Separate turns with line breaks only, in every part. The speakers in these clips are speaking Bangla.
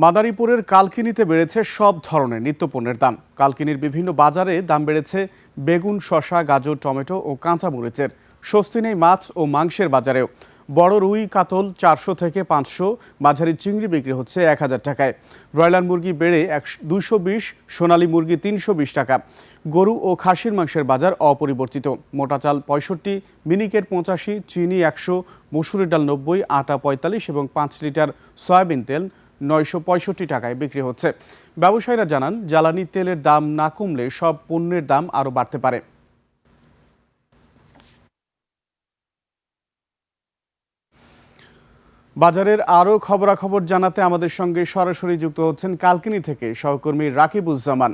মাদারীপুরের কালকিনিতে বেড়েছে সব ধরনের নিত্যপণ্যের দাম। কালকিনির বিভিন্ন বাজারে দাম বেড়েছে বেগুন, শসা, গাজর, টমেটো ও কাঁচামরিচের। স্বস্তি নেই মাছ ও মাংসের বাজারেও। বড় রুই কাতল 400 থেকে 500, মাঝারি চিংড়ি বিক্রি হচ্ছে 1000 টাকায়। ব্রয়লার মুরগি বেড়ে 220, সোনালী মুরগি 320 টাকা। গরু ও খাসির মাংসের বাজার অপরিবর্তিত। মোটা চাল 65, মিনিকেট 85, চিনি 100, মসুরের ডাল 90, আটা 45 এবং 5 লিটার সয়াবিন তেল 965 টাকায় বিক্রি হচ্ছে। ব্যবসায়ীরা জানান, জ্বালানি তেলের দাম না কমলে সব পণ্যের দাম আরও বাড়তে পারে। বাজারের আরও খবরাখবর জানাতে আমাদের সঙ্গে সরাসরি যুক্ত হচ্ছেন কালকিনি থেকে সহকর্মী রাকিবুজ্জামান।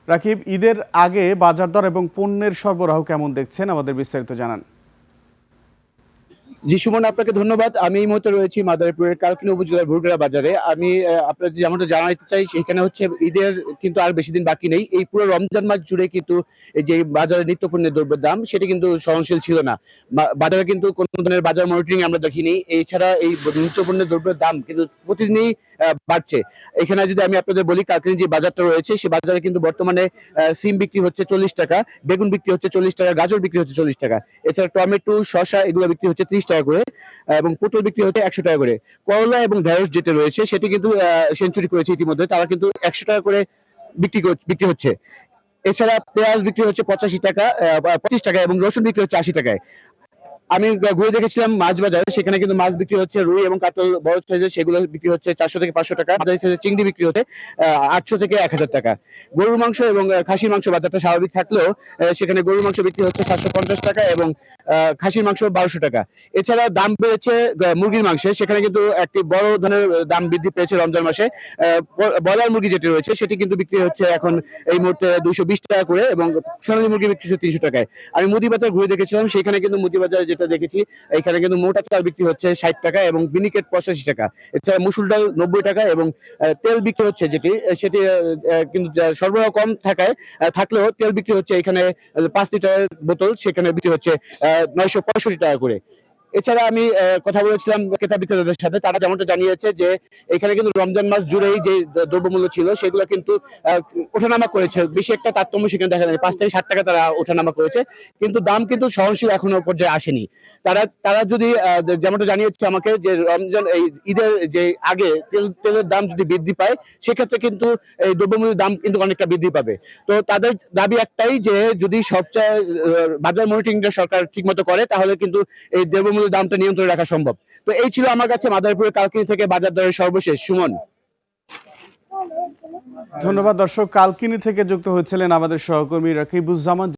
রাকিব, ঈদের আগে বাজার দর এবং পণ্যের সরবরাহ কেমন দেখছেন, আমাদের বিস্তারিত জানান।
জি সুমন, আপনাকে ধন্যবাদ। আমি এই মুহূর্তে রয়েছি মাদারীপুরের কালকিনি উপজেলার ভুরগড়া বাজারে। আমি আপনাদের যেমনটা জানাতে চাই, সেখানে হচ্ছে ঈদের কিন্তু আর বেশি দিন বাকি নেই। এই পুরো রমজান মাস জুড়ে কিন্তু এই যে বাজারে নিত্যপণ্যের দ্রব্যের দাম সেটি কিন্তু সহনশীল ছিল না। বাজারে কিন্তু কোনো ধরনের বাজার মনিটরিং আমরা দেখিনি। এছাড়া এই নিত্যপণ্যের দ্রব্যের দাম কিন্তু প্রতিদিনই বাড়ছে। এখানে যদি আমি আপনাদের বলি, কালকিনি যে বাজারটা রয়েছে সে বাজারে কিন্তু বর্তমানে সিম বিক্রি হচ্ছে 40 টাকা, বেগুন বিক্রি হচ্ছে 40 টাকা, গাজর বিক্রি হচ্ছে 40 টাকা। এছাড়া টমেটো, শসা এগুলো বিক্রি হচ্ছে 30 টাকা করে, এবং পটল বিক্রি হচ্ছে 100 টাকা করে। করলা এবং ঢেঁড়স যেটা রয়েছে সেটি কিন্তু সেঞ্চুরি করেছে ইতিমধ্যে, তারা কিন্তু 100 টাকা করে বিক্রি হচ্ছে। এছাড়া পেঁয়াজ বিক্রি হচ্ছে 85 টাকা, 25 টাকা, এবং রসুন বিক্রি হচ্ছে 80 টাকায়। আমি ঘুরে দেখেছিলাম মাছ বাজারে, সেখানে কিন্তু মাছ বিক্রি হচ্ছে রুই এবং কাতল বড় সাইজের, সেগুলো বিক্রি হচ্ছে 400 থেকে 500 টাকা। মাঝারি সাইজের চিংড়ি বিক্রি হচ্ছে 800 থেকে 1000 টাকা। গরুর মাংস এবং খাসির মাংস বাজারটা স্বাভাবিক থাকলেও সেখানে গরুর মাংস বিক্রি হচ্ছে 750 টাকা এবং খাসির মাংস 1200 টাকা। এছাড়া দাম বেড়েছে মুরগির মাংসে, সেখানে কিন্তু একটি বড় ধরনের দাম বৃদ্ধি পেয়েছে রমজান মাসে। ব্রয়লার মুরগি যেটি রয়েছে সেটি কিন্তু বিক্রি হচ্ছে এখন এই মুহূর্তে 220 টাকা করে, এবং সোনালী মুরগি বিক্রি হচ্ছে 300 টাকায়। আমি মুদি বাজার ঘুরে দেখেছিলাম, সেখানে কিন্তু মুদি বাজারে যেটা দেখেছি, এখানে কিন্তু মোটা চাল বিক্রি হচ্ছে 60 টাকা এবং মিনিকেট 85 টাকা। এছাড়া মসুর ডাল 90 টাকা, এবং তেল বিক্রি হচ্ছে সেটি কিন্তু সরবরাহ কম থাকলেও তেল বিক্রি হচ্ছে এখানে 5 লিটারের বোতল, সেখানে বিক্রি হচ্ছে 965 টাকা করে। এছাড়া আমি কথা বলেছিলাম ক্রেতা বিক্রেতাদের সাথে, তারা যেমনটা জানিয়েছে যে এখানে কিন্তু রমজান মাস জুড়েই যে দ্রব্যমূল্য ছিল সেগুলো কিন্তু ওঠানামা করেছে, বেশি একটা তারতম্য সেখানে দেখা যায়। 5 থেকে 7 টাকা তারা ওঠানামা করেছে, কিন্তু দাম কিন্তু সহনশীল এখনো পর্যায়ে আসেনি। তারা যদি যেমনটা জানিয়েছে আমাকে, যে রমজান এই ঈদের যে আগে তেলের দাম যদি বৃদ্ধি পায়, সেক্ষেত্রে কিন্তু এই দ্রব্যমূল্যের দাম কিন্তু অনেকটা বৃদ্ধি পাবে। তো তাদের দাবি একটাই, যে যদি সবচেয়ে বাজার মনিটরিংটা সরকার ঠিক মতো করে, তাহলে কিন্তু এই দ্রব্যমূল্যের দামটা নিয়ন্ত্রণে রাখা সম্ভব। তো এই ছিল আমার কাছে মাদারীপুরের কালকিনি থেকে বাজার দরের সর্বশেষ। সুমন।
ধন্যবাদ। দর্শক, কালকিনি থেকে যুক্ত হয়েছিলেন আমাদের সহকর্মী রাকিবুজ্জামান।